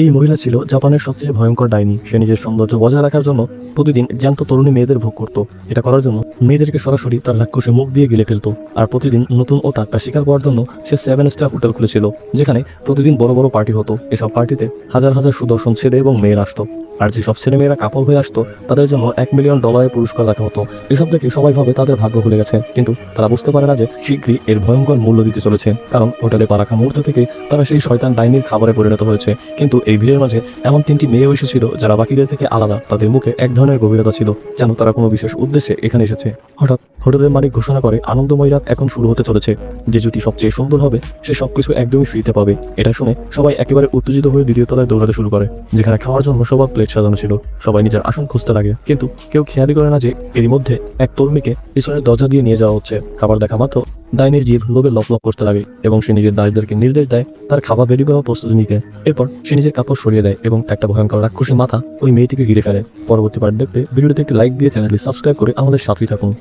এই মহিলা ছিল জাপানের সবচেয়ে ভয়ঙ্কর ডাইনি। সে নিজের সৌন্দর্য বজায় রাখার জন্য প্রতিদিন জ্যান্ত তরুণী মেয়েদের ভোগ করত। এটা করার জন্য মেয়েদেরকে সরাসরি তার রাক্ষসে মুখ দিয়ে গিলে ফেলতো। আর প্রতিদিন নতুন ও টাটকা শিকার পাওয়ার জন্য সে 7 স্টার হোটেল খুলেছিল, যেখানে প্রতিদিন বড় বড় পার্টি হতো। এসব পার্টিতে হাজার হাজার সুদর্শন ছেলে এবং মেয়েরা আসতো। আর যেসব ছেলেমেয়েরা কাপড় হয়ে আসতো তাদের জন্য $1 মিলিয়ন পুরস্কার রাখা হতো। এসব দেখে সবাই ভাবে তাদের ভাগ্য খুলে গেছে, কিন্তু তারা বুঝতে পারে না যে শীঘ্রই এর ভয়ঙ্কর মূল্য দিতে চলেছে। কারণ হোটেলে পা রাখা মুহূর্ত থেকে তারা সেই শয়তান ডাইনির খাবারে পরিণত হয়েছে। কিন্তু এই ভিড়ের মাঝে এমন 3টি মেয়েও এসেছিল যারা বাকিদের থেকে আলাদা। তাদের মুখে এক ধরনের গভীরতা ছিল, যেন তারা কোনো বিশেষ উদ্দেশ্যে এখানে এসেছে। হঠাৎ হোটেলের মালিক ঘোষণা করে আনন্দময় রাত এখন শুরু হতে চলেছে। যে জুটি সবচেয়ে সুন্দর হবে সে সবকিছু একদমই ফ্রিতে পাবে। এটা শুনে সবাই একেবারে উত্তেজিত হয়ে দ্বিতীয় তলায় দৌড়াতে শুরু করে, যেখানে খাওয়ার জন্য সবার প্লেট সাজানো ছিল। সবাই নিজের আসন খুঁজতে লাগে, কিন্তু কেউ খেয়ালই করে না যে এরই মধ্যে এক তরুণীকে পিছনের দরজা দিয়ে নিয়ে যাওয়া হচ্ছে। খাবার দেখা মাত্র ডাইনির জিভ লোভে লপ করতে লাগে এবং সে নিজের দাসদেরকে নির্দেশ দেয় তার খাবার বেরিয়ে যাওয়ার প্রস্তুতি নিতে। এরপর সে নিজের কাপড় সরিয়ে দেয় এবং একটা ভয়ঙ্কর রাক্ষসী মাথা ওই মেয়েটিকে ঘিরে ফেলে। পরবর্তী পার্ট দেখতে ভিডিওতে একটি লাইক দিয়ে চ্যানেলটি সাবস্ক্রাইব করে আমাদের সাথেই থাকুন।